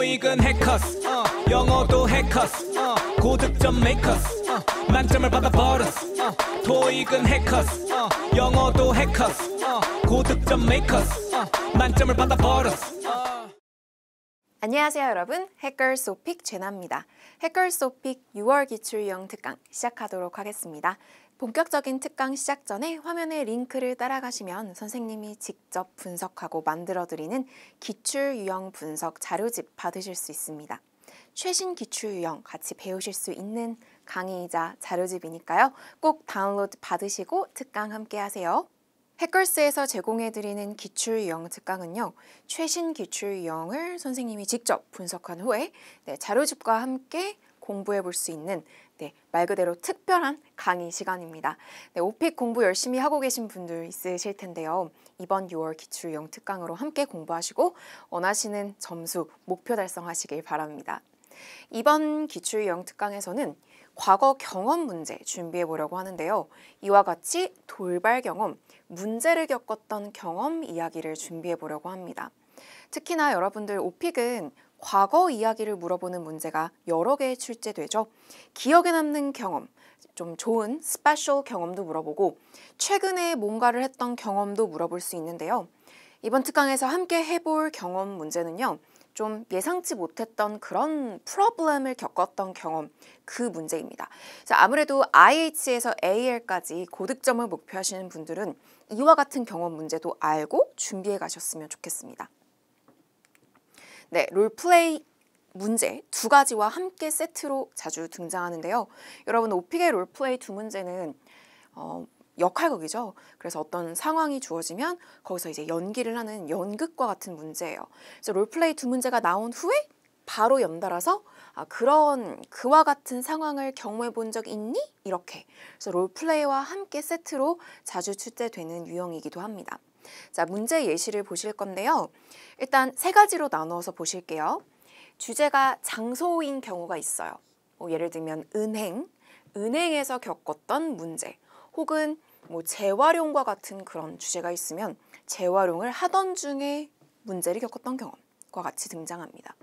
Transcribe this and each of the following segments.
토익은 해커스 영어도 해커스 고득점 메이커스 만점을 받아버렸어 토익은 해커스 영어도 해커스 고득점 메이커스 만점을 받아버렸어. 안녕하세요 여러분, 해커소픽 제나입니다. 해커소픽 6월 기출유형 특강 시작하도록 하겠습니다. 본격적인 특강 시작 전에 화면에 링크를 따라가시면 선생님이 직접 분석하고 만들어드리는 기출유형 분석 자료집 받으실 수 있습니다. 최신 기출유형 같이 배우실 수 있는 강의이자 자료집이니까요. 꼭 다운로드 받으시고 특강 함께 하세요. 해커스에서 제공해드리는 기출유형 특강은요. 최신 기출유형을 선생님이 직접 분석한 후에 자료집과 함께 공부해 볼 수 있는 말 그대로 특별한 강의 시간입니다. 오픽 공부 열심히 하고 계신 분들 있으실 텐데요. 이번 6월 기출유형 특강으로 함께 공부하시고 원하시는 점수, 목표 달성하시길 바랍니다. 이번 기출유형 특강에서는 과거 경험 문제 준비해 보려고 하는데요. 이와 같이 돌발 경험, 문제를 겪었던 경험 이야기를 준비해 보려고 합니다. 특히나 여러분들 오픽은 과거 이야기를 물어보는 문제가 여러 개 출제되죠. 기억에 남는 경험, 좀 좋은 스페셜 경험도 물어보고 최근에 뭔가를 했던 경험도 물어볼 수 있는데요. 이번 특강에서 함께 해볼 경험 문제는요. 좀 예상치 못했던 그런 프로블렘을 겪었던 경험, 그 문제입니다. 아무래도 IH에서 AL까지 고득점을 목표하시는 분들은 이와 같은 경험 문제도 알고 준비해 가셨으면 좋겠습니다. 롤플레이 문제 두 가지와 함께 세트로 자주 등장하는데요. 여러분 오픽의 롤플레이 두 문제는 역할극이죠. 그래서 어떤 상황이 주어지면 거기서 이제 연기를 하는 연극과 같은 문제예요. 그래서 롤플레이 두 문제가 나온 후에 바로 연달아서 그와 같은 상황을 경험해 본 적 있니? 이렇게. 그래서 롤플레이와 함께 세트로 자주 출제되는 유형이기도 합니다. 자, 문제 예시를 보실 건데요. 일단 세 가지로 나누어서 보실게요. 주제가 장소인 경우가 있어요. 예를 들면 은행에서 겪었던 문제, 혹은 재활용과 같은 그런 주제가 있으면 재활용을 하던 중에 문제를 겪었던 경험과 같이 등장합니다.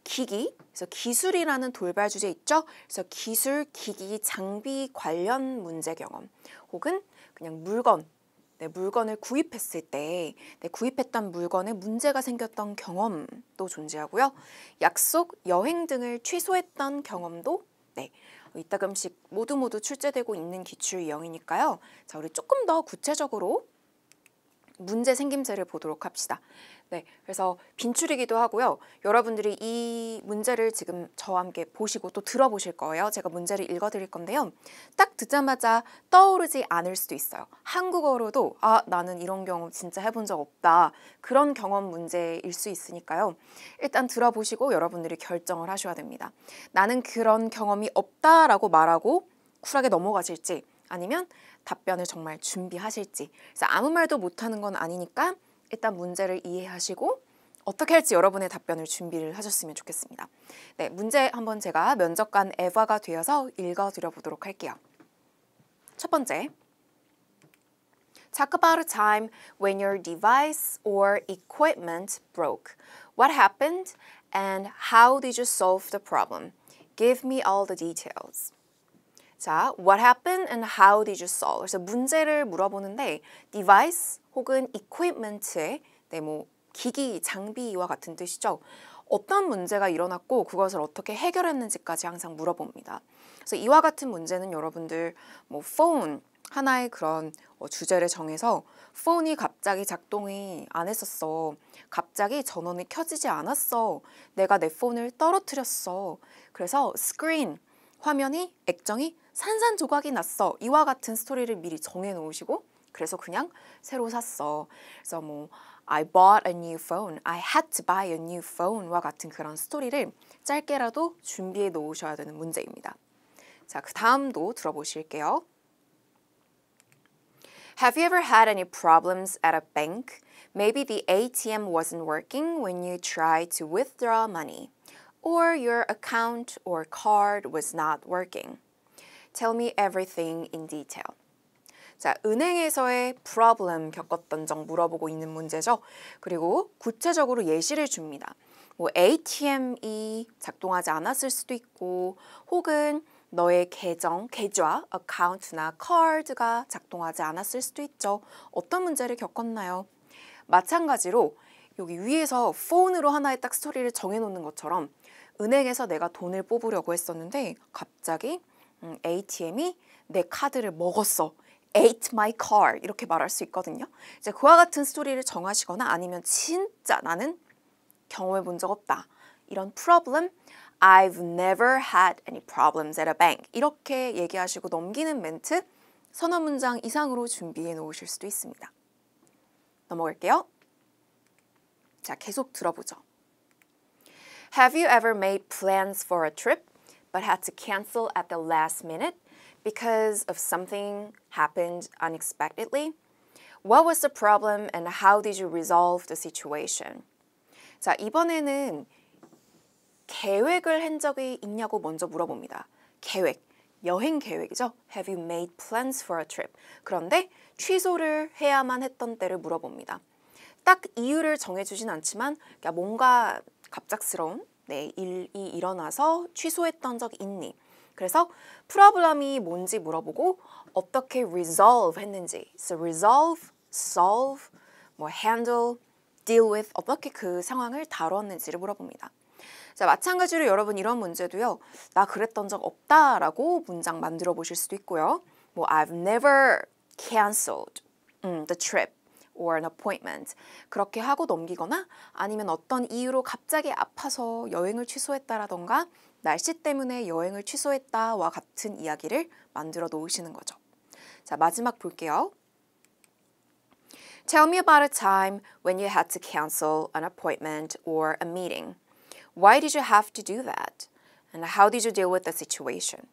기기, 그래서 기술이라는 돌발 주제 있죠? 그래서 기술, 기기, 장비 관련 문제 경험, 혹은 그냥 물건을 구입했을 때 구입했던 물건에 문제가 생겼던 경험도 존재하고요. 약속, 여행 등을 취소했던 경험도 이따금씩 모두 출제되고 있는 기출유형이니까요. 자, 우리 조금 더 구체적으로 문제 생김새를 보도록 합시다. 그래서 빈출이기도 하고요. 여러분들이 이 문제를 지금 저와 함께 보시고 또 들어보실 거예요. 제가 문제를 읽어드릴 건데요. 딱 듣자마자 떠오르지 않을 수도 있어요. 한국어로도 나는 이런 경험 진짜 해본 적 없다. 그런 경험 문제일 수 있으니까요. 일단 들어보시고 여러분들이 결정을 하셔야 됩니다. 나는 그런 경험이 없다라고 말하고 쿨하게 넘어가실지, 아니면 답변을 정말 준비하실지. 그래서 아무 말도 못하는 건 아니니까 일단 문제를 이해하시고 어떻게 할지 여러분의 답변을 준비를 하셨으면 좋겠습니다. 문제 한번 제가 면접관 에바가 되어서 읽어드려 보도록 할게요. 첫 번째. Talk about a time when your device or equipment broke. What happened and how did you solve the problem? Give me all the details. 자, what happened and how did you solve? 그래서 문제를 물어보는데 device 혹은 equipment의 기기, 장비와 같은 뜻이죠. 어떤 문제가 일어났고 그것을 어떻게 해결했는지까지 항상 물어봅니다. 그래서 이와 같은 문제는 여러분들 폰 하나의 그런 주제를 정해서 폰이 갑자기 작동이 안 했었어. 갑자기 전원이 켜지지 않았어. 내가 내 폰을 떨어뜨렸어. 그래서 스크린, 화면이 액정이 산산조각이 났어. 이와 같은 스토리를 미리 정해놓으시고 그래서 그냥 새로 샀어. 그래서 I bought a new phone, I had to buy a new phone와 같은 그런 스토리를 짧게라도 준비해 놓으셔야 되는 문제입니다. 자, 그 다음도 들어보실게요. Have you ever had any problems at a bank? Maybe the ATM wasn't working when you tried to withdraw money, or your account or card was not working. Tell me everything in detail. 자, 은행에서의 problem 겪었던 점 물어보고 있는 문제죠. 그리고 구체적으로 예시를 줍니다. 뭐 ATM이 작동하지 않았을 수도 있고 혹은 너의 계좌, 어카운트나 카드가 작동하지 않았을 수도 있죠. 어떤 문제를 겪었나요? 마찬가지로 여기 위에서 폰으로 하나의 딱 스토리를 정해놓는 것처럼 은행에서 내가 돈을 뽑으려고 했었는데 갑자기 ATM이 내 카드를 먹었어. ate my card 이렇게 말할 수 있거든요. 이제 그와 같은 스토리를 정하시거나 아니면 진짜 나는 경험해 본 적 없다. 이런 problem, I've never had any problems at a bank 이렇게 얘기하시고 넘기는 멘트 서너 문장 이상으로 준비해 놓으실 수도 있습니다. 넘어갈게요. 자, 계속 들어보죠. Have you ever made plans for a trip but had to cancel at the last minute because of something happened unexpectedly? What was the problem and how did you resolve the situation? 자, 이번에는 계획을 한 적이 있냐고 먼저 물어봅니다. 계획, 여행 계획이죠. Have you made plans for a trip? 그런데 취소를 해야만 했던 때를 물어봅니다. 딱 이유를 정해주진 않지만 뭔가 갑작스러운 일이 일어나서 취소했던 적 있니? 그래서 프로블럼이 뭔지 물어보고 어떻게 resolve 했는지 so resolve, solve, handle, deal with 어떻게 그 상황을 다뤘는지를 물어봅니다. 자, 마찬가지로 여러분 이런 문제도요. 나 그랬던 적 없다라고 문장 만들어 보실 수도 있고요. I've never canceled the trip or an appointment. 그렇게 하고 넘기거나 아니면 어떤 이유로 갑자기 아파서 여행을 취소했다라던가 날씨 때문에 여행을 취소했다와 같은 이야기를 만들어 놓으시는 거죠. 자, 마지막 볼게요. Tell me about a time when you had to cancel an appointment or a meeting. Why did you have to do that? And how did you deal with the situation?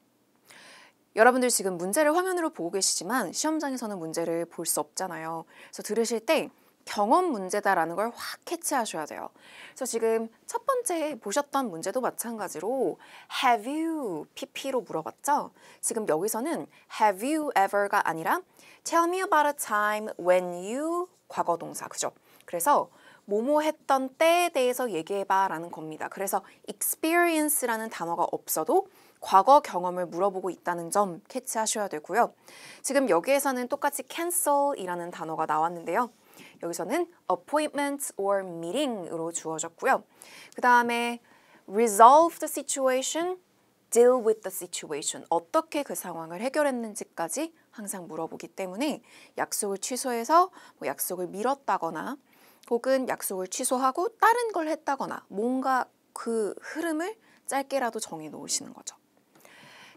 여러분들 지금 문제를 화면으로 보고 계시지만 시험장에서는 문제를 볼 수 없잖아요. 그래서 들으실 때 경험 문제다라는 걸 확 캐치하셔야 돼요. 그래서 지금 첫 번째 보셨던 문제도 마찬가지로 Have you PP로 물어봤죠? 지금 여기서는 Have you ever가 아니라 Tell me about a time when you 과거 동사, 그죠? 그래서 뭐뭐 했던 때에 대해서 얘기해봐 라는 겁니다. 그래서 experience라는 단어가 없어도 과거 경험을 물어보고 있다는 점 캐치하셔야 되고요. 지금 여기에서는 똑같이 cancel이라는 단어가 나왔는데요. 여기서는 appointment or meeting으로 주어졌고요. 그 다음에 resolve the situation, deal with the situation. 어떻게 그 상황을 해결했는지까지 항상 물어보기 때문에 약속을 취소해서 약속을 미뤘다거나 혹은 약속을 취소하고 다른 걸 했다거나 뭔가 그 흐름을 짧게라도 정해 놓으시는 거죠.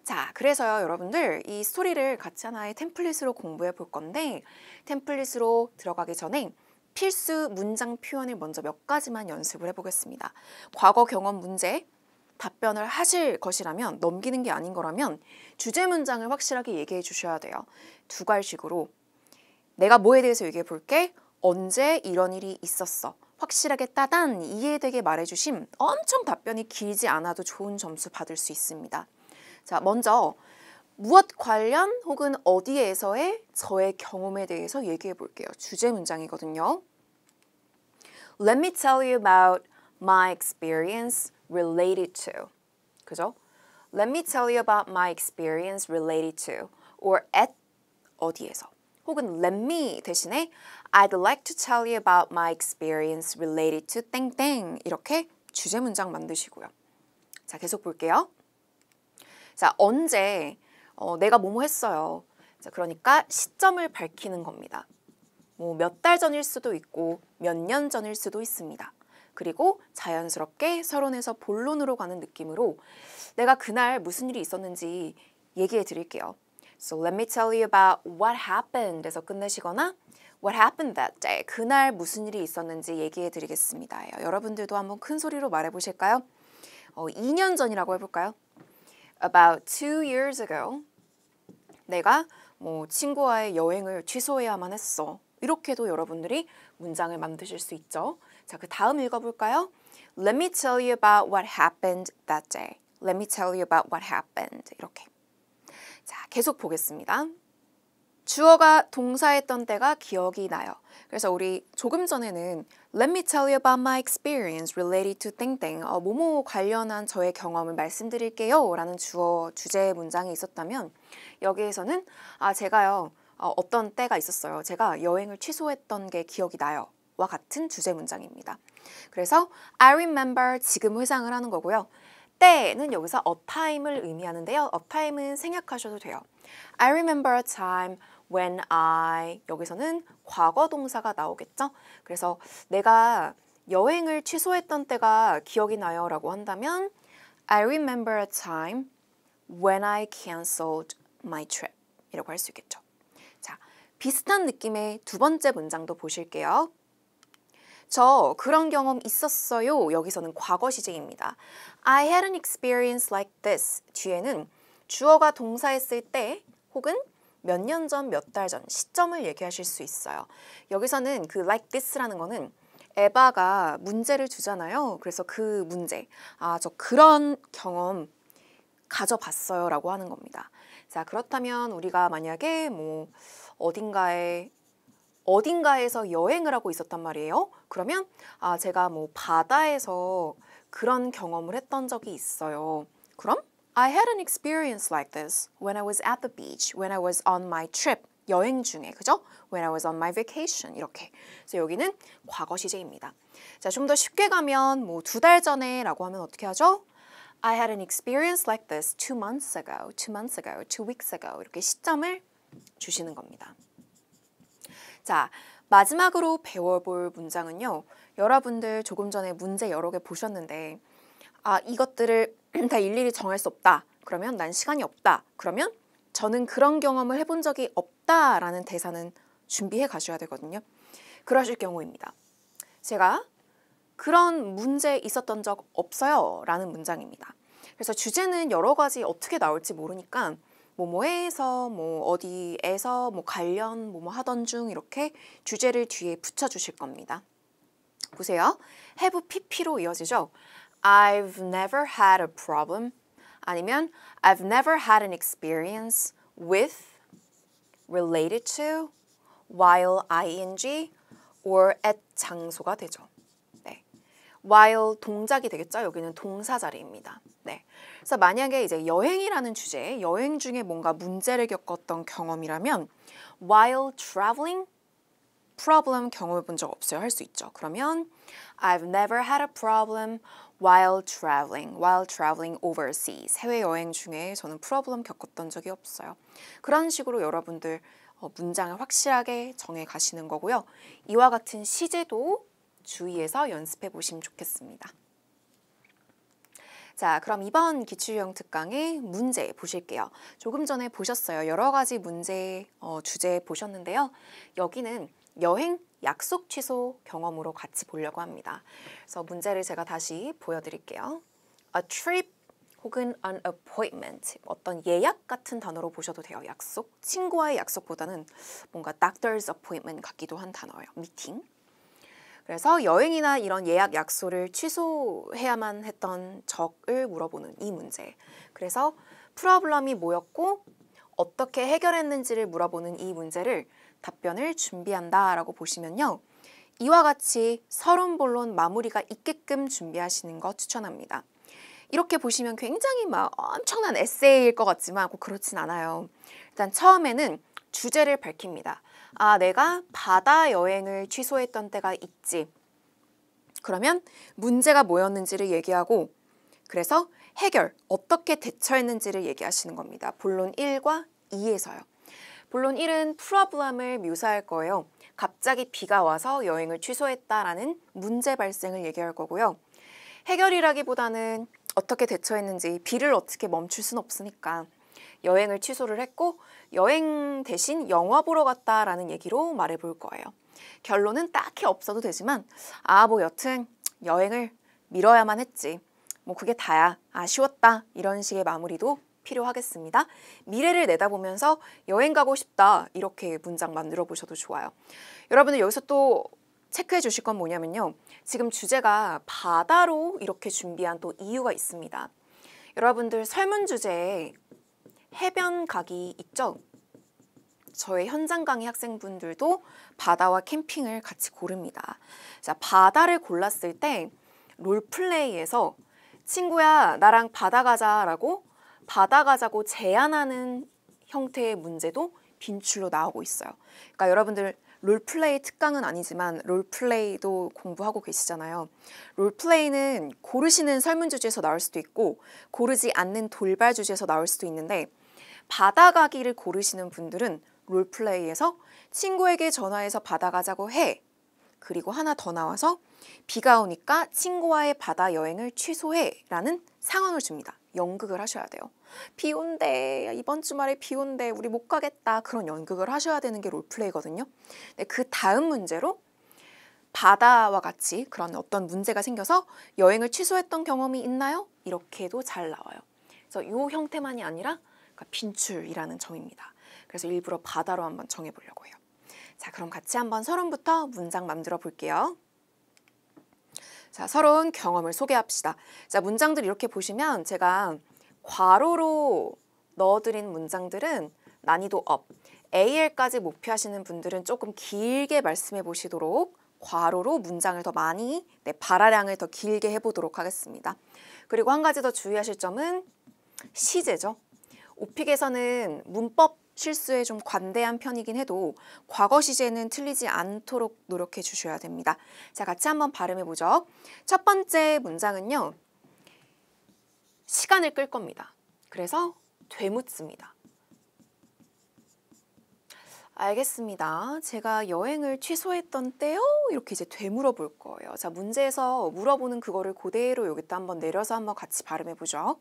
자, 그래서요, 여러분들 이 스토리를 같이 하나의 템플릿으로 공부해 볼 건데 템플릿으로 들어가기 전에 필수 문장 표현을 먼저 몇 가지만 연습을 해보겠습니다. 과거 경험 문제 답변을 하실 것이라면 넘기는 게 아닌 거라면 주제 문장을 확실하게 얘기해 주셔야 돼요. 두 갈식으로 내가 뭐에 대해서 얘기해 볼게. 언제 이런 일이 있었어. 확실하게 따단 이해되게 말해주심. 엄청 답변이 길지 않아도 좋은 점수 받을 수 있습니다. 자, 먼저 무엇 관련 혹은 어디에서의 저의 경험에 대해서 얘기해 볼게요. 주제 문장이거든요. Let me tell you about my experience related to. 그죠? Let me tell you about my experience related to. Or at 어디에서. 혹은 let me 대신에 I'd like to tell you about my experience related to 땡땡. 이렇게 주제 문장 만드시고요. 자, 계속 볼게요. 자, 언제 내가 뭐뭐 했어요. 자, 그러니까 시점을 밝히는 겁니다. 몇 달 전일 수도 있고 몇 년 전일 수도 있습니다. 그리고 자연스럽게 서론에서 본론으로 가는 느낌으로 내가 그날 무슨 일이 있었는지 얘기해 드릴게요. So let me tell you about what happened 에서 끝내시거나 What happened that day? 그날 무슨 일이 있었는지 얘기해 드리겠습니다. 여러분들도 한번 큰 소리로 말해 보실까요? 2년 전이라고 해볼까요? About 2 years ago, 내가 친구와의 여행을 취소해야만 했어. 이렇게도 여러분들이 문장을 만드실 수 있죠. 자, 그 다음 읽어볼까요? Let me tell you about what happened that day. Let me tell you about what happened. 이렇게. 자, 계속 보겠습니다. 주어가 동사했던 때가 기억이 나요. 그래서 우리 조금 전에는 Let me tell you about my experience related to 땡땡. 뭐뭐 관련한 저의 경험을 말씀드릴게요. 라는 주제 문장이 있었다면 여기에서는 제가요. 어떤 때가 있었어요. 제가 여행을 취소했던 게 기억이 나요. 와 같은 주제 문장입니다. 그래서 I remember 지금 회상을 하는 거고요. 때는 여기서 a time을 의미하는데요. a time은 생략하셔도 돼요. I remember a time when I 여기서는 과거 동사가 나오겠죠. 그래서 내가 여행을 취소했던 때가 기억이 나요 라고 한다면 I remember a time when I canceled my trip 이라고 할 수 있겠죠. 자, 비슷한 느낌의 두 번째 문장도 보실게요. 저 그런 경험 있었어요. 여기서는 과거 시제입니다. I had an experience like this. 뒤에는 주어가 동사했을 때 혹은 몇 년 전, 몇 달 전 시점을 얘기하실 수 있어요. 여기서는 그 like this라는 거는 에바가 문제를 주잖아요. 그래서 그 문제, 저 그런 경험 가져봤어요 라고 하는 겁니다. 자, 그렇다면 우리가 만약에 뭐 어딘가에서 여행을 하고 있었단 말이에요. 그러면 제가 뭐 바다에서 그런 경험을 했던 적이 있어요. 그럼 I had an experience like this when I was at the beach, when I was on my trip. 여행 중에, 그죠? When I was on my vacation. 이렇게. 그래서 여기는 과거 시제입니다. 자, 좀 더 쉽게 가면 뭐 2달 전에 라고 하면 어떻게 하죠? I had an experience like this 2 months ago, 2 months ago, 2 weeks ago. 이렇게 시점을 주시는 겁니다. 자, 마지막으로 배워볼 문장은요. 여러분들 조금 전에 문제 여러 개 보셨는데 이것들을 다 일일이 정할 수 없다. 그러면 난 시간이 없다. 그러면 저는 그런 경험을 해본 적이 없다라는 대사는 준비해 가셔야 되거든요. 그러실 경우입니다. 제가 그런 문제 있었던 적 없어요 라는 문장입니다. 그래서 주제는 여러 가지 어떻게 나올지 모르니까 뭐뭐에서 뭐 어디에서 뭐 관련 뭐뭐 하던 중 이렇게 주제를 뒤에 붙여주실 겁니다. 보세요. have pp로 이어지죠. I've never had a problem 아니면 I've never had an experience with, related to, while ing, or at 장소가 되죠. 네. while 동작이 되겠죠. 여기는 동사 자리입니다. 네. 그래서 만약에 이제 여행이라는 주제, 여행 중에 뭔가 문제를 겪었던 경험이라면 while traveling, problem 경험해 본 적 없어요. 할 수 있죠. 그러면 I've never had a problem while traveling overseas. 해외여행 중에 저는 프로블럼 겪었던 적이 없어요. 그런 식으로 여러분들 문장을 확실하게 정해 가시는 거고요. 이와 같은 시제도 주의해서 연습해 보시면 좋겠습니다. 자, 그럼 이번 기출유형 특강의 문제 보실게요. 조금 전에 보셨어요. 여러 가지 문제 주제 보셨는데요. 여기는 여행 약속 취소 경험으로 같이 보려고 합니다. 그래서 문제를 제가 다시 보여드릴게요. A trip 혹은 an appointment, 어떤 예약 같은 단어로 보셔도 돼요. 약속, 친구와의 약속보다는 뭔가 doctor's appointment 같기도 한 단어예요. 미팅. 그래서 여행이나 이런 예약 약속을 취소해야만 했던 적을 물어보는 이 문제. 그래서 프로블럼이 뭐였고 어떻게 해결했는지를 물어보는 이 문제를 답변을 준비한다라고 보시면요. 이와 같이 서론본론 마무리가 있게끔 준비하시는 거 추천합니다. 이렇게 보시면 굉장히 막 엄청난 에세이일 것 같지만 꼭 그렇진 않아요. 일단 처음에는 주제를 밝힙니다. 내가 바다 여행을 취소했던 때가 있지. 그러면 문제가 뭐였는지를 얘기하고 그래서 해결, 어떻게 대처했는지를 얘기하시는 겁니다. 본론 1과 2에서요. 본론 1은 프로블럼을 묘사할 거예요. 갑자기 비가 와서 여행을 취소했다라는 문제 발생을 얘기할 거고요. 해결이라기보다는 어떻게 대처했는지, 비를 어떻게 멈출 순 없으니까 여행을 취소를 했고 여행 대신 영화 보러 갔다라는 얘기로 말해볼 거예요. 결론은 딱히 없어도 되지만 뭐 여튼 여행을 미뤄야만 했지. 뭐 그게 다야. 아쉬웠다. 이런 식의 마무리도 필요하겠습니다. 미래를 내다보면서 여행 가고 싶다. 이렇게 문장 만들어 보셔도 좋아요. 여러분들 여기서 또 체크해 주실 건 뭐냐면요. 지금 주제가 바다로 이렇게 준비한 또 이유가 있습니다. 여러분들 설문 주제에 해변 가기 있죠? 저의 현장 강의 학생분들도 바다와 캠핑을 같이 고릅니다. 자, 바다를 골랐을 때 롤플레이에서 친구야 나랑 바다 가자라고 바다 가자고 제안하는 형태의 문제도 빈출로 나오고 있어요. 그러니까 여러분들 롤플레이 특강은 아니지만 롤플레이도 공부하고 계시잖아요. 롤플레이는 고르시는 설문 주제에서 나올 수도 있고 고르지 않는 돌발 주제에서 나올 수도 있는데 바다 가기를 고르시는 분들은 롤플레이에서 친구에게 전화해서 바다 가자고 해. 그리고 하나 더 나와서 비가 오니까 친구와의 바다 여행을 취소해 라는 상황을 줍니다. 연극을 하셔야 돼요. 비 온대, 이번 주말에 비 온대, 우리 못 가겠다. 그런 연극을 하셔야 되는 게 롤플레이거든요. 근데 그 다음 문제로 바다와 같이 그런 어떤 문제가 생겨서 여행을 취소했던 경험이 있나요? 이렇게도 잘 나와요. 그래서 이 형태만이 아니라 빈출이라는 점입니다. 그래서 일부러 바다로 한번 정해보려고 해요. 자, 그럼 같이 한번 서론부터 문장 만들어 볼게요. 자, 서론 경험을 소개합시다. 자, 문장들 이렇게 보시면 제가 괄호로 넣어드린 문장들은 난이도 업, AL까지 목표하시는 분들은 조금 길게 말씀해 보시도록 괄호로 문장을 더 많이, 발화량을 더 길게 해보도록 하겠습니다. 그리고 한 가지 더 주의하실 점은 시제죠. 오픽에서는 문법 실수에 좀 관대한 편이긴 해도 과거 시제는 틀리지 않도록 노력해 주셔야 됩니다. 자, 같이 한번 발음해 보죠. 첫 번째 문장은요. 시간을 끌 겁니다. 그래서 되묻습니다. 알겠습니다. 제가 여행을 취소했던 때요? 이렇게 이제 되물어 볼 거예요. 자, 문제에서 물어보는 그거를 그대로 여기다 한번 내려서 한번 같이 발음해 보죠.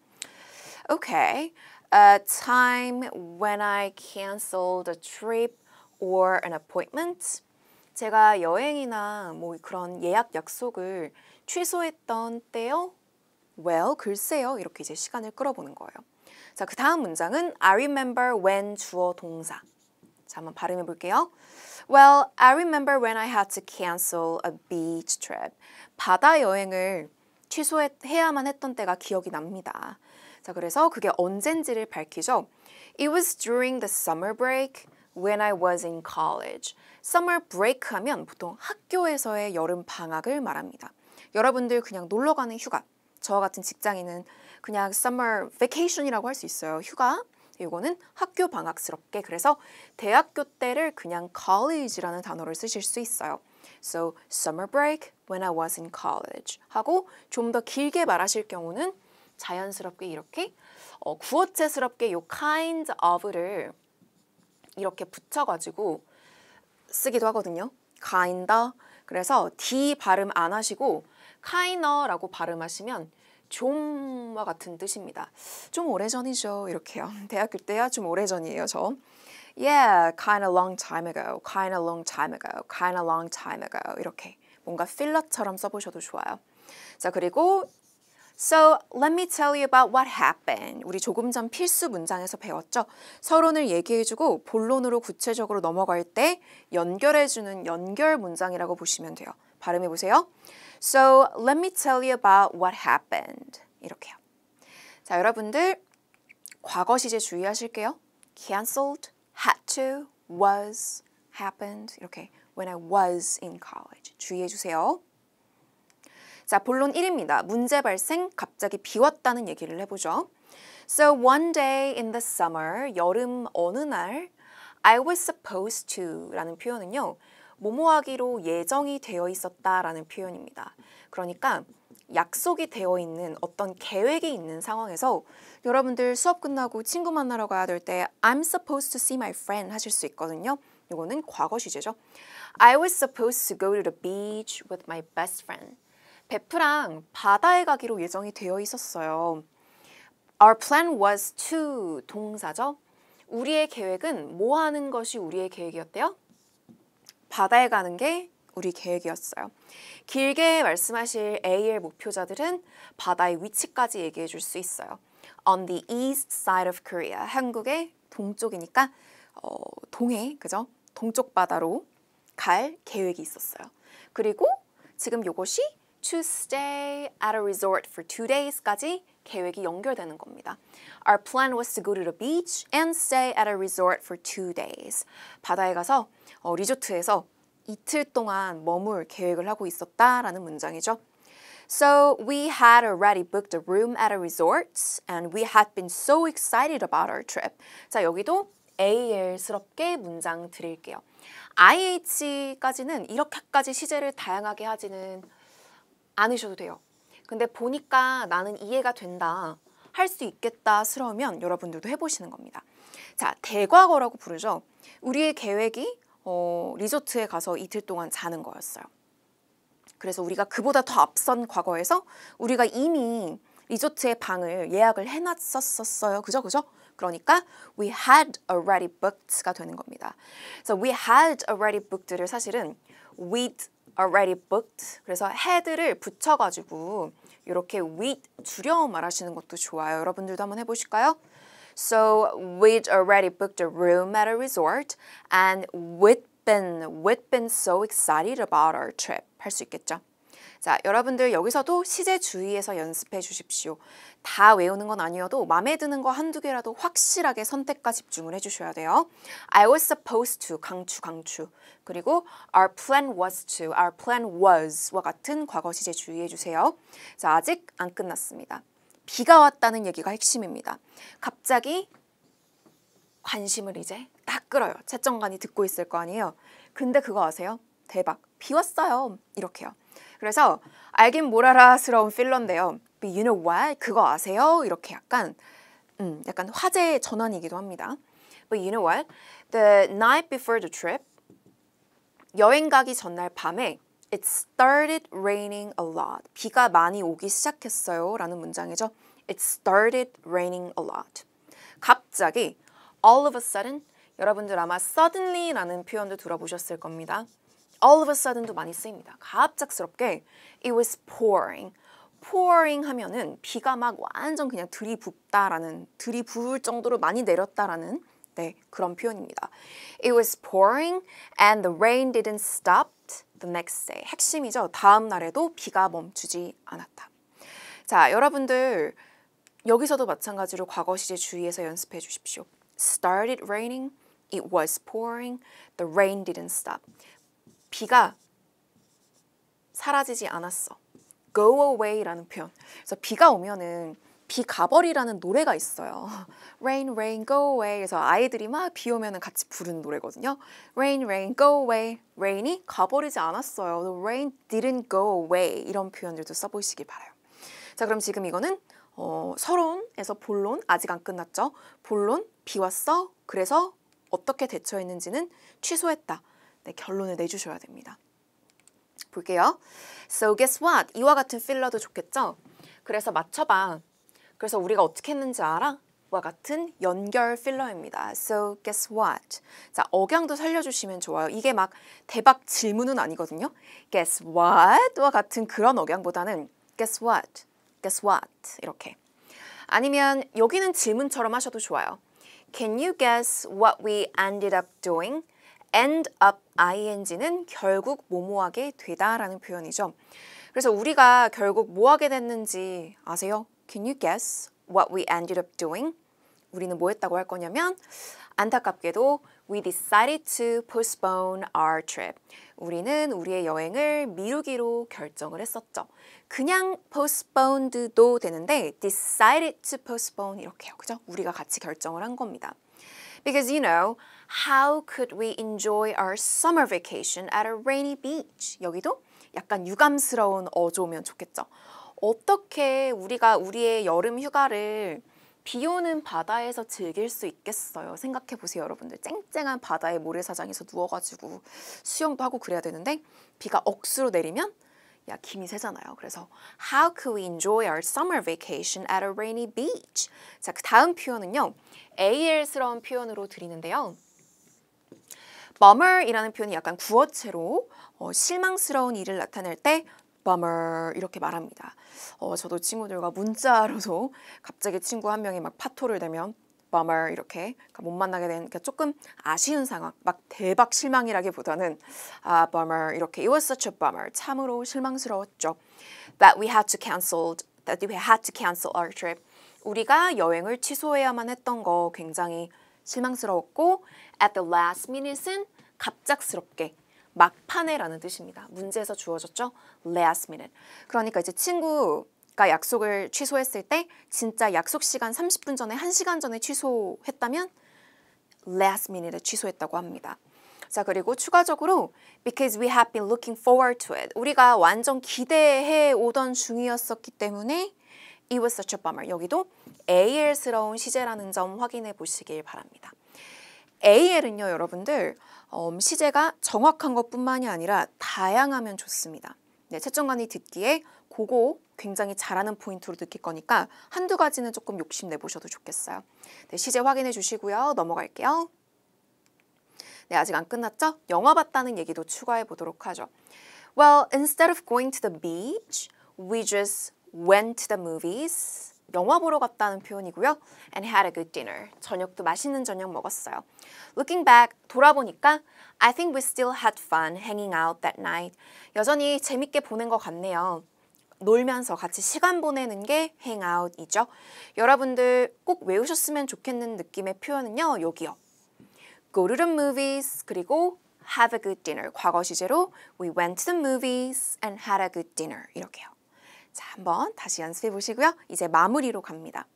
Okay. A time when I canceled a trip or an appointment. 제가 여행이나 뭐 그런 예약 약속을 취소했던 때요? Well, 글쎄요. 이렇게 이제 시간을 끌어보는 거예요. 자, 그 다음 문장은 I remember when 주어 동사. 자, 한번 발음해 볼게요. Well, I remember when I had to cancel a beach trip. 바다 여행을 취소해야만 했던 때가 기억이 납니다. 자, 그래서 그게 언젠지를 밝히죠. It was during the summer break when I was in college. Summer break 하면 보통 학교에서의 여름 방학을 말합니다. 여러분들 그냥 놀러 가는 휴가. 저와 같은 직장인은 그냥 summer vacation이라고 할 수 있어요. 휴가. 이거는 학교 방학스럽게. 그래서 대학교 때를 그냥 college라는 단어를 쓰실 수 있어요. So, summer break when I was in college. 하고 좀 더 길게 말하실 경우는 자연스럽게 이렇게 구어체스럽게 요 kind of를 이렇게 붙여가지고 쓰기도 하거든요. kinda. 그래서 D 발음 안 하시고 kinda라고 발음하시면 좀과 같은 뜻입니다. 좀 오래전이죠. 이렇게요. 대학교 때야 좀 오래전이에요. 저. Yeah, kind of long time ago. Kind of long time ago. Kind of long time ago. 이렇게 뭔가 필러처럼 써보셔도 좋아요. 자, 그리고 So, let me tell you about what happened. 우리 조금 전 필수 문장에서 배웠죠? 서론을 얘기해주고 본론으로 구체적으로 넘어갈 때 연결해주는 연결 문장이라고 보시면 돼요. 발음해보세요. So, let me tell you about what happened. 이렇게요. 자, 여러분들 과거 시제 주의하실게요. Canceled, had to, was, happened. 이렇게 when I was in college. 주의해주세요. 자, 본론 1입니다. 문제 발생, 갑자기 비왔다는 얘기를 해보죠. So one day in the summer, 여름 어느 날 I was supposed to 라는 표현은요. 뭐뭐 하기로 예정이 되어 있었다라는 표현입니다. 그러니까 약속이 되어 있는 어떤 계획이 있는 상황에서 여러분들 수업 끝나고 친구 만나러 가야 될 때 I'm supposed to see my friend 하실 수 있거든요. 이거는 과거 시제죠. I was supposed to go to the beach with my best friend. 베프랑 바다에 가기로 예정이 되어 있었어요. Our plan was to 동사죠. 우리의 계획은 뭐 하는 것이 우리의 계획이었대요? 바다에 가는 게 우리 계획이었어요. 길게 말씀하실 AL 목표자들은 바다의 위치까지 얘기해 줄 수 있어요. On the east side of Korea. 한국의 동쪽이니까 동해, 그죠? 동쪽 바다로 갈 계획이 있었어요. 그리고 지금 이것이 to stay at a resort for 2 days까지 계획이 연결되는 겁니다. Our plan was to go to the beach and stay at a resort for 2 days. 바다에 가서 리조트에서 이틀 동안 머물 계획을 하고 있었다라는 문장이죠. So we had already booked a room at a resort and we had been so excited about our trip. 자, 여기도 AL스럽게 문장 드릴게요. IH까지는 이렇게까지 시제를 다양하게 하지는 않으셔도 돼요. 근데 보니까 나는 이해가 된다, 할 수 있겠다 스러우면 여러분들도 해보시는 겁니다. 자, 대과거라고 부르죠. 우리의 계획이 리조트에 가서 이틀 동안 자는 거였어요. 그래서 우리가 그보다 더 앞선 과거에서 우리가 이미 리조트의 방을 예약을 해놨었어요. 그죠? 그러니까 we had already booked가 되는 겁니다. 그래서 we had already booked를 사실은 we'd already booked, 그래서 had를 붙여가지고 이렇게 with 줄여 말하시는 것도 좋아요. 여러분들도 한번 해보실까요? So we'd already booked a room at a resort and we'd been so excited about our trip. 할 수 있겠죠? 자, 여러분들 여기서도 시제 주의해서 연습해 주십시오. 다 외우는 건 아니어도 마음에 드는 거 한두 개라도 확실하게 선택과 집중을 해주셔야 돼요. I was supposed to, 강추. 그리고 our plan was와 같은 과거 시제 주의해 주세요. 자, 아직 안 끝났습니다. 비가 왔다는 얘기가 핵심입니다. 갑자기 관심을 이제 딱 끌어요. 채점관이 듣고 있을 거 아니에요. 근데 그거 아세요? 대박, 비 왔어요. 이렇게요. 그래서 알긴 뭘 알아스러운 필러인데요. But you know what? 그거 아세요? 이렇게 약간 화제의 전환이기도 합니다. But you know what? The night before the trip, 여행 가기 전날 밤에 It started raining a lot. 비가 많이 오기 시작했어요. 라는 문장이죠. It started raining a lot. 갑자기 all of a sudden, 여러분들 아마 suddenly라는 표현도 들어보셨을 겁니다. all of a sudden도 많이 쓰입니다. 갑작스럽게 it was pouring. pouring 하면은 비가 막 완전 그냥 들이부을 정도로 많이 내렸다라는 그런 표현입니다. It was pouring and the rain didn't stop the next day. 핵심이죠. 다음 날에도 비가 멈추지 않았다. 자, 여러분들 여기서도 마찬가지로 과거 시제 주의해서 연습해 주십시오. Started raining, it was pouring, the rain didn't stop. 비가 사라지지 않았어. Go away라는 표현. 그래서 비가 오면은 비 가버리라는 노래가 있어요. Rain, rain, go away. 그래서 아이들이 막 비 오면은 같이 부르는 노래거든요. Rain, rain, go away. rain이 가버리지 않았어요. The rain didn't go away. 이런 표현들도 써보시기 바라요. 자, 그럼 지금 이거는 서론에서 본론, 아직 안 끝났죠. 본론, 비 왔어. 그래서 어떻게 대처했는지는 취소했다. 결론을 내주셔야 됩니다. 볼게요. So guess what? 이와 같은 필러도 좋겠죠? 그래서 맞춰봐. 그래서 우리가 어떻게 했는지 알아? 와 같은 연결 필러입니다. So guess what? 자, 억양도 살려주시면 좋아요. 이게 막 대박 질문은 아니거든요. Guess what? 와 같은 그런 억양보다는 Guess what? Guess what? 이렇게. 아니면 여기는 질문처럼 하셔도 좋아요. Can you guess what we ended up doing? end up ing는 결국 뭐뭐하게 되다라는 표현이죠. 그래서 우리가 결국 뭐하게 됐는지 아세요? Can you guess what we ended up doing? 우리는 뭐 했다고 할 거냐면 안타깝게도 we decided to postpone our trip. 우리는 우리의 여행을 미루기로 결정을 했었죠. 그냥 postponed도 되는데 decided to postpone 이렇게요. 그죠? 우리가 같이 결정을 한 겁니다. Because you know, how could we enjoy our summer vacation at a rainy beach? 여기도 약간 유감스러운 어조면 좋겠죠. 어떻게 우리가 우리의 여름 휴가를 비 오는 바다에서 즐길 수 있겠어요? 생각해 보세요, 여러분들. 쨍쨍한 바다의 모래사장에서 누워가지고 수영도 하고 그래야 되는데 비가 억수로 내리면 김이 새잖아요. 그래서 How could we enjoy our summer vacation at a rainy beach? 자, 그 다음 표현은요. AL스러운 표현으로 드리는데요. bummer이라는 표현이 약간 구어체로 실망스러운 일을 나타낼 때 bummer 이렇게 말합니다. 저도 친구들과 문자로도 갑자기 친구 한 명이 막 파토를 내면 bummer 이렇게 못 만나게 된 조금 아쉬운 상황, 막 대박 실망이라기보다는 bummer 이렇게 It was such a bummer. 참으로 실망스러웠죠. that we had to cancel our trip. 우리가 여행을 취소해야만 했던 거 굉장히 실망스러웠고 at the last minute은 갑작스럽게 막판에라는 뜻입니다. 문제에서 주어졌죠? last minute. 그러니까 이제 친구가 약속을 취소했을 때 진짜 약속 시간 30분 전에 1시간 전에 취소했다면 last minute에 취소했다고 합니다. 자, 그리고 추가적으로 because we have been looking forward to it. 우리가 완전 기대해 오던 중이었었기 때문에 it was such a bummer. 여기도 AL스러운 시제라는 점 확인해 보시길 바랍니다. AL은요, 여러분들 시제가 정확한 것뿐만이 아니라 다양하면 좋습니다. 네, 채점관이 듣기에 그거 굉장히 잘하는 포인트로 느낄 거니까 한두 가지는 조금 욕심내보셔도 좋겠어요. 네, 시제 확인해 주시고요. 넘어갈게요. 네, 아직 안 끝났죠? 영화 봤다는 얘기도 추가해 보도록 하죠. Well, instead of going to the beach, we just went to the movies. 영화 보러 갔다는 표현이고요. And had a good dinner. 저녁도 맛있는 저녁 먹었어요. Looking back, 돌아보니까 I think we still had fun hanging out that night. 여전히 재밌게 보낸 것 같네요. 놀면서 같이 시간 보내는 게 hang out이죠. 여러분들 꼭 외우셨으면 좋겠는 느낌의 표현은요. 여기요. Go to the movies, 그리고 have a good dinner. 과거 시제로 we went to the movies and had a good dinner. 이렇게요. 자, 한번 다시 연습해 보시고요. 이제 마무리로 갑니다.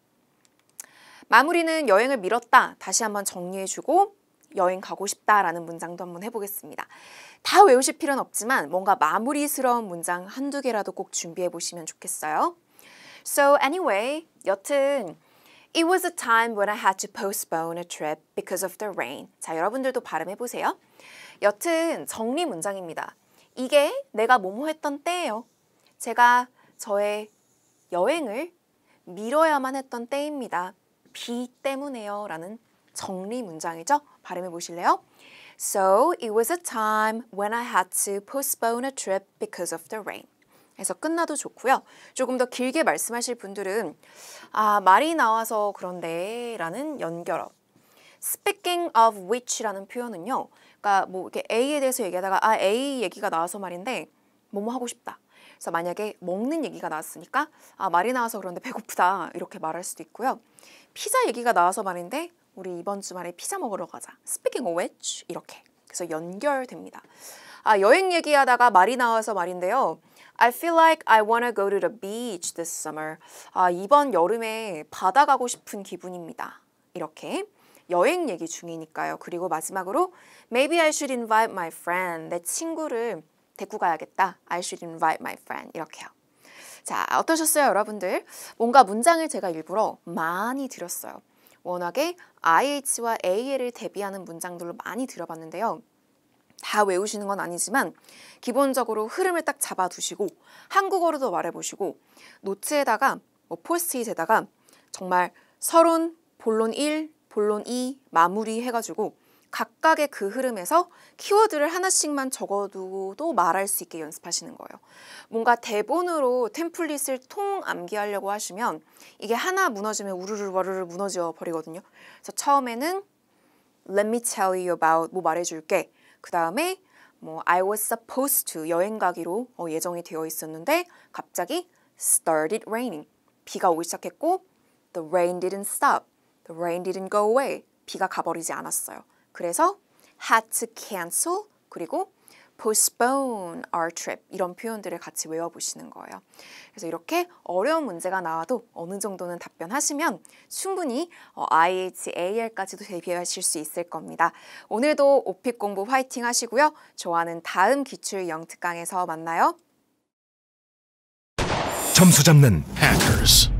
마무리는 여행을 미뤘다. 다시 한번 정리해주고 여행 가고 싶다라는 문장도 한번 해보겠습니다. 다 외우실 필요는 없지만 뭔가 마무리스러운 문장 한두 개라도 꼭 준비해 보시면 좋겠어요. So anyway, 여튼 It was a time when I had to postpone a trip because of the rain. 자, 여러분들도 발음해 보세요. 여튼 정리 문장입니다. 이게 내가 뭐뭐 했던 때예요. 제가 저의 여행을 미뤄야만 했던 때입니다. 비 때문에요. 라는 정리 문장이죠. 발음해 보실래요? So it was a time when I had to postpone a trip because of the rain. 해서 끝나도 좋고요. 조금 더 길게 말씀하실 분들은 말이 나와서 그런데 라는 연결어. Speaking of which라는 표현은요. 그러니까 뭐 이렇게 A에 대해서 얘기하다가 A 얘기가 나와서 말인데 뭐뭐 하고 싶다. 그래서 만약에 먹는 얘기가 나왔으니까 말이 나와서 그런데 배고프다 이렇게 말할 수도 있고요. 피자 얘기가 나와서 말인데 우리 이번 주말에 피자 먹으러 가자. Speaking of which 이렇게. 그래서 연결됩니다. 여행 얘기하다가 말이 나와서 말인데요. I feel like I wanna go to the beach this summer. 이번 여름에 바다 가고 싶은 기분입니다. 이렇게 여행 얘기 중이니까요. 그리고 마지막으로 Maybe I should invite my friend. 내 친구를 데리고 가야겠다. I should invite my friend. 이렇게요. 자, 어떠셨어요, 여러분들? 뭔가 문장을 제가 일부러 많이 드렸어요. 워낙에 IH와 AL을 대비하는 문장들로 많이 들어봤는데요. 다 외우시는 건 아니지만 기본적으로 흐름을 딱 잡아두시고 한국어로도 말해보시고 노트에다가 포스트잇에다가 정말 서론, 본론 1, 본론 2 마무리 해가지고 각각의 그 흐름에서 키워드를 하나씩만 적어두고도 말할 수 있게 연습하시는 거예요. 뭔가 대본으로 템플릿을 통 암기하려고 하시면 이게 하나 무너지면 우르르 와르르 무너져 버리거든요. 그래서 처음에는 Let me tell you about 뭐 말해줄게. 그 다음에 뭐 I was supposed to 여행 가기로 예정이 되어 있었는데 갑자기 started raining. 비가 오기 시작했고 the rain didn't stop. The rain didn't go away. 비가 가버리지 않았어요. 그래서 had to cancel 그리고 postpone our trip 이런 표현들을 같이 외워보시는 거예요. 그래서 이렇게 어려운 문제가 나와도 어느 정도는 답변하시면 충분히 IH, AL까지도 대비하실 수 있을 겁니다. 오늘도 오픽 공부 화이팅 하시고요. 저와는 다음 기출 영특강에서 만나요. 점수 잡는 Hackers.